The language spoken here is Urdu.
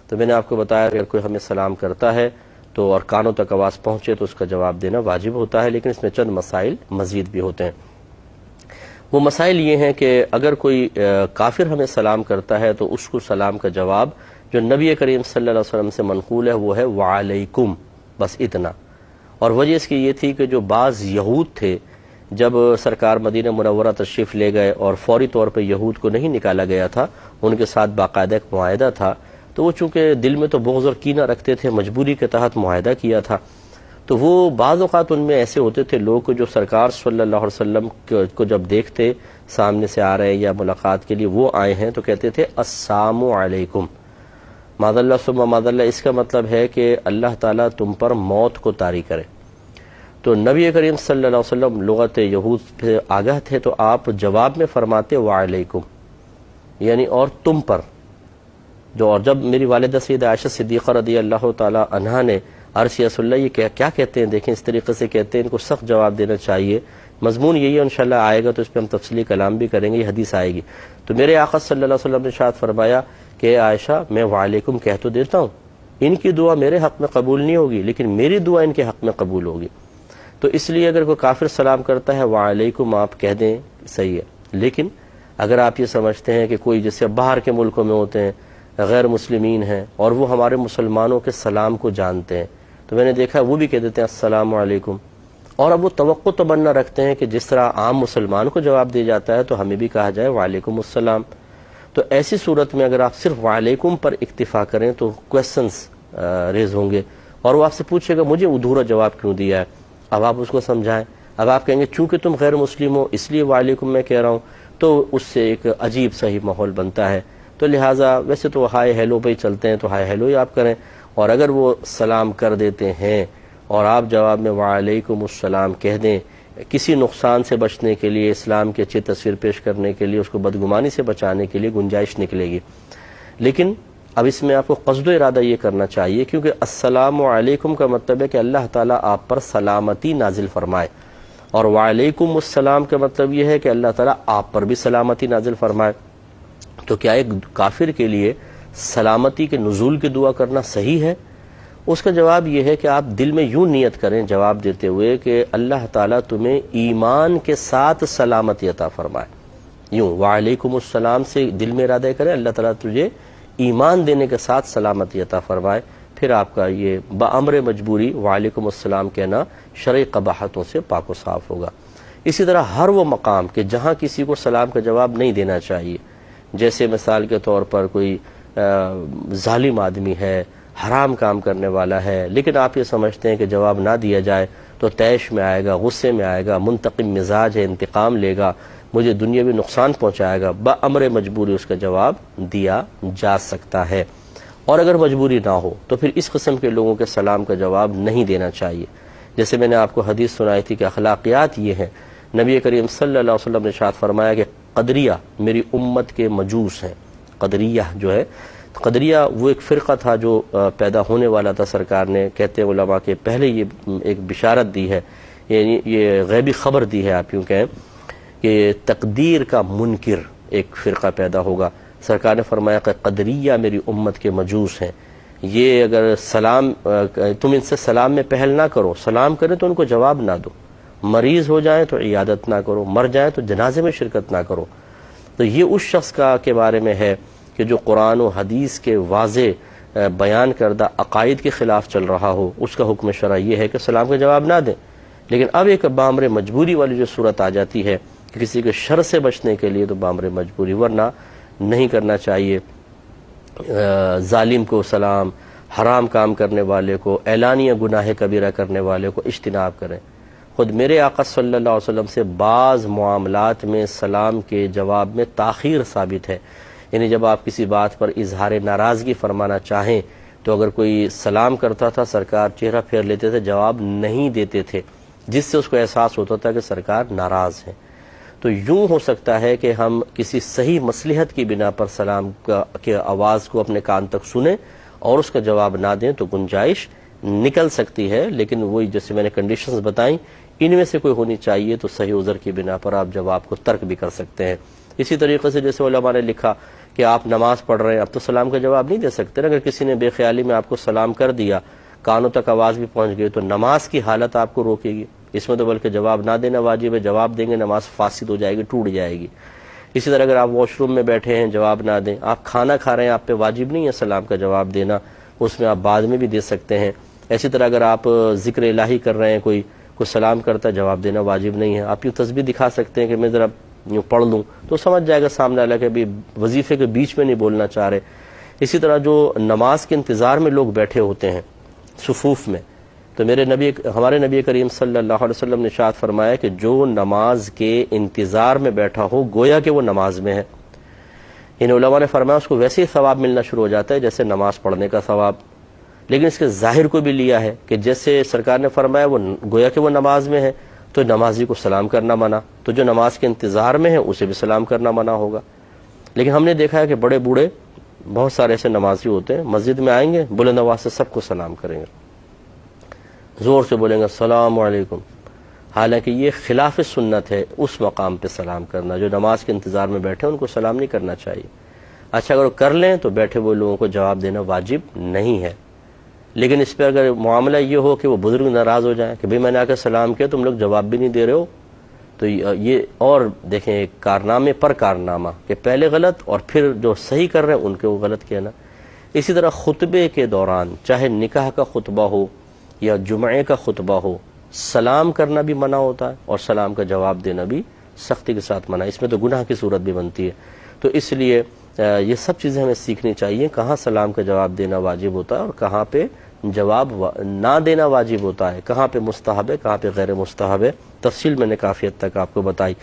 تو میں نے آپ کو بتایا کہ اگر کوئی ہمیں سلام کرتا ہے تو اور کانوں تک آواز پہنچے تو اس کا جواب دینا واجب ہوتا ہے، لیکن اس میں چند مسائل مزید بھی ہوتے ہیں۔ وہ مسائل یہ ہیں کہ اگر کوئی کافر ہمیں سلام کرتا ہے تو اس کو سلام کا جواب جو نبی کریم صلی اللہ علیہ وسلم سے منقول ہے وہ ہے وعلیکم، بس اتنا۔ اور وجہ اس کی یہ تھی کہ جو بعض یہود تھے، جب سرکار مدینہ منورہ تشریف لے گئے اور فوری طور پہ یہود کو نہیں نکالا گیا تھا، ان کے ساتھ باقاعدہ ایک معاہدہ تھا، تو وہ چونکہ دل میں تو بغض اور کینہ رکھتے تھے، مجبوری کے تحت معاہدہ کیا تھا، تو وہ بعض اوقات ان میں ایسے ہوتے تھے لوگ جو سرکار صلی اللہ علیہ وسلم کو جب دیکھتے سامنے سے آ رہے یا ملاقات کے لیے وہ آئے ہیں تو کہتے تھے السلام علیکم، معاذ اللہ ثم معاذ اللہ، اس کا مطلب ہے کہ اللہ تعالیٰ تم پر موت کو طاری کرے۔ تو نبی کریم صلی اللہ علیہ وسلم لغت یہود سے آگاہ تھے، تو آپ جواب میں فرماتے وعلیکم، یعنی اور تم پر جو۔ اور جب میری والدہ سیدہ عائشہ صدیقہ رضی اللہ تعالی عنہا نے عرض کیا رسول اللہ یہ کیا کہتے ہیں، دیکھیں اس طریقے سے کہتے ہیں، ان کو سخت جواب دینا چاہیے، مضمون یہی ہے، انشاءاللہ آئے گا تو اس پہ ہم تفصیلی کلام بھی کریں گے، یہ حدیث آئے گی۔ تو میرے آقا صلی اللہ علیہ وسلم نے ارشاد فرمایا کہ عائشہ میں وعلیکم کہہ تو دیتا ہوں، ان کی دعا میرے حق میں قبول نہیں ہوگی لیکن میری دعا ان کے حق میں قبول ہوگی۔ تو اس لیے اگر کوئی کافر سلام کرتا ہے وعلیکم آپ کہہ دیں، صحیح ہے، لیکن اگر آپ یہ سمجھتے ہیں کہ کوئی جیسے باہر کے ملکوں میں ہوتے ہیں، غیر مسلمین ہیں اور وہ ہمارے مسلمانوں کے سلام کو جانتے ہیں، تو میں نے دیکھا وہ بھی کہہ دیتے ہیں السلام علیکم، اور اب وہ توقع تمنا رکھتے ہیں کہ جس طرح عام مسلمان کو جواب دیا جاتا ہے تو ہمیں بھی کہا جائے وعلیکم السلام۔ تو ایسی صورت میں اگر آپ صرف وعلیکم پر اکتفا کریں تو کویسچنز ریز ہوں گے، اور وہ آپ سے پوچھے گا مجھے ادھورا جواب کیوں دیا ہے، اب آپ اس کو سمجھائیں۔ اب آپ کہیں گے چونکہ تم غیر مسلم ہو اس لیے وعلیکم میں کہہ رہا ہوں، تو اس سے ایک عجیب سا ہی ماحول بنتا ہے۔ تو لہٰذا ویسے تو ہائے ہیلو پہ ہی چلتے ہیں، تو ہائے ہیلو ہی آپ کریں، اور اگر وہ سلام کر دیتے ہیں اور آپ جواب میں وعلیکم السلام کہہ دیں، کسی نقصان سے بچنے کے لیے، اسلام کی اچھی تصویر پیش کرنے کے لیے، اس کو بدگمانی سے بچانے کے لیے گنجائش نکلے گی۔ لیکن اب اس میں آپ کو قصد و ارادہ یہ کرنا چاہیے، کیونکہ السلام علیکم کا مطلب ہے کہ اللہ تعالیٰ آپ پر سلامتی نازل فرمائے، اور وعلیکم السلام کا مطلب یہ ہے کہ اللہ تعالیٰ آپ پر بھی سلامتی نازل فرمائے۔ تو کیا ایک کافر کے لیے سلامتی کے نزول کی دعا کرنا صحیح ہے؟ اس کا جواب یہ ہے کہ آپ دل میں یوں نیت کریں جواب دیتے ہوئے کہ اللہ تعالیٰ تمہیں ایمان کے ساتھ سلامتی عطا فرمائے، یوں وعلیکم السلام سے دل میں ارادہ کریں اللہ تعالیٰ تجھے ایمان دینے کے ساتھ سلامتی عطا فرمائے، پھر آپ کا یہ بامر مجبوری وعلیکم السلام کہنا شرعی قباحتوں سے پاک و صاف ہوگا۔ اسی طرح ہر وہ مقام کہ جہاں کسی کو سلام کا جواب نہیں دینا چاہیے، جیسے مثال کے طور پر کوئی ظالم آدمی ہے، حرام کام کرنے والا ہے، لیکن آپ یہ سمجھتے ہیں کہ جواب نہ دیا جائے تو طیش میں آئے گا، غصے میں آئے گا، منتقم مزاج ہے، انتقام لے گا، مجھے دنیاوی نقصان پہنچائے گا، بامر مجبوری اس کا جواب دیا جا سکتا ہے۔ اور اگر مجبوری نہ ہو تو پھر اس قسم کے لوگوں کے سلام کا جواب نہیں دینا چاہیے۔ جیسے میں نے آپ کو حدیث سنائی تھی کہ اخلاقیات یہ ہیں، نبی کریم صلی اللہ علیہ وسلم نے ارشاد فرمایا کہ قدریہ میری امت کے مجوس ہیں۔ قدریہ جو ہے، قدریہ وہ ایک فرقہ تھا جو پیدا ہونے والا تھا، سرکار نے کہتے ہیں علماء کے پہلے یہ ایک بشارت دی ہے، یعنی یہ غیبی خبر دی ہے آپ یوں کہیں کہ تقدیر کا منکر ایک فرقہ پیدا ہوگا۔ سرکار نے فرمایا کہ قدریہ میری امت کے مجوس ہیں، یہ اگر سلام تم ان سے سلام میں پہل نہ کرو، سلام کریں تو ان کو جواب نہ دو، مریض ہو جائیں تو عیادت نہ کرو، مر جائیں تو جنازے میں شرکت نہ کرو۔ تو یہ اس شخص کا کے بارے میں ہے کہ جو قرآن و حدیث کے واضح بیان کردہ عقائد کے خلاف چل رہا ہو، اس کا حکم شرع یہ ہے کہ سلام کا جواب نہ دیں۔ لیکن اب ایک بامر مجبوری والی جو صورت آ جاتی ہے کہ کسی کے شر سے بچنے کے لیے، تو بامر مجبوری، ورنہ نہیں کرنا چاہیے۔ ظالم کو سلام، حرام کام کرنے والے کو، اعلانیہ گناہ کبیرہ کرنے والے کو اجتناب کریں۔ خود میرے آقا صلی اللہ علیہ وسلم سے بعض معاملات میں سلام کے جواب میں تاخیر ثابت ہے، یعنی جب آپ کسی بات پر اظہار ناراضگی فرمانا چاہیں تو اگر کوئی سلام کرتا تھا سرکار چہرہ پھیر لیتے تھے، جواب نہیں دیتے تھے، جس سے اس کو احساس ہوتا تھا کہ سرکار ناراض ہیں۔ تو یوں ہو سکتا ہے کہ ہم کسی صحیح مصلحت کی بنا پر سلام کے آواز کو اپنے کان تک سنیں اور اس کا جواب نہ دیں تو گنجائش نکل سکتی ہے، لیکن وہی جیسے میں نے کنڈیشنز بتائیں ان میں سے کوئی ہونی چاہیے، تو صحیح عذر کی بنا پر آپ جواب کو ترک بھی کر سکتے ہیں۔ اسی طریقے سے جیسے علماء نے لکھا کہ کہ آپ نماز پڑھ رہے ہیں، اب تو سلام کا جواب نہیں دے سکتے نا۔ اگر کسی نے بے خیالی میں آپ کو سلام کر دیا، کانوں تک آواز بھی پہنچ گئی، تو نماز کی حالت آپ کو روکے گی؟ اس میں تو بلکہ جواب نہ دینا واجب ہے، جواب دیں گے نماز فاسد ہو جائے گی، ٹوٹ جائے گی۔ اسی طرح اگر آپ واش روم میں بیٹھے ہیں، جواب نہ دیں، آپ کھانا کھا رہے ہیں، آپ پہ واجب نہیں ہے سلام کا جواب دینا، اس میں آپ بعد میں بھی دے سکتے ہیں۔ اسی طرح اگر آپ ذکر الہی کر رہے ہیں، کوئی سلام کرتا ہے، جواب دینا واجب نہیں ہے۔ آپ یوں تسبیح دکھا سکتے ہیں کہ میں ذرا یوں پڑھ لوں، تو سمجھ جائے گا سامنے والا کہ ابھی وظیفے کے بیچ میں نہیں بولنا چاہ رہے۔ اسی طرح جو نماز کے انتظار میں لوگ بیٹھے ہوتے ہیں صفوف میں، تو ہمارے نبی کریم صلی اللہ علیہ وسلم نے ارشاد فرمایا کہ جو نماز کے انتظار میں بیٹھا ہو گویا کہ وہ نماز میں ہے۔ ان علماء نے فرمایا اس کو ویسے ہی ثواب ملنا شروع ہو جاتا ہے جیسے نماز پڑھنے کا ثواب، لیکن اس کے ظاہر کو بھی لیا ہے کہ جیسے سرکار نے فرمایا وہ گویا کہ وہ نماز میں ہے، تو نمازی کو سلام کرنا منع، تو جو نماز کے انتظار میں ہے اسے بھی سلام کرنا منع ہوگا۔ لیکن ہم نے دیکھا ہے کہ بڑے بوڑھے بہت سارے ایسے نمازی ہوتے ہیں، مسجد میں آئیں گے، بلند آواز سے سب کو سلام کریں گے، زور سے بولیں گے السلام علیکم، حالانکہ یہ خلاف سنت ہے اس مقام پہ سلام کرنا۔ جو نماز کے انتظار میں بیٹھے ان کو سلام نہیں کرنا چاہیے۔ اچھا اگر وہ کر لیں تو بیٹھے ہوئے لوگوں کو جواب دینا واجب نہیں ہے، لیکن اس پہ اگر معاملہ یہ ہو کہ وہ بزرگ ناراض ہو جائیں کہ بھئی میں نے آ کے سلام کیا، تم لوگ جواب بھی نہیں دے رہے ہو، تو یہ اور دیکھیں ایک کارنامے پر کارنامہ کہ پہلے غلط اور پھر جو صحیح کر رہے ہیں ان کے وہ غلط کہنا۔ اسی طرح خطبے کے دوران چاہے نکاح کا خطبہ ہو یا جمعے کا خطبہ ہو، سلام کرنا بھی منع ہوتا ہے اور سلام کا جواب دینا بھی سختی کے ساتھ منع، اس میں تو گناہ کی صورت بھی بنتی ہے۔ تو اس لیے یہ سب چیزیں ہمیں سیکھنی چاہیے، کہاں سلام کا جواب دینا واجب ہوتا ہے اور کہاں پہ جواب نہ دینا واجب ہوتا ہے، کہاں پہ مستحب ہے، کہاں پہ غیر مستحب ہے۔ تفصیل میں نے کافی حد تک آپ کو بتائی۔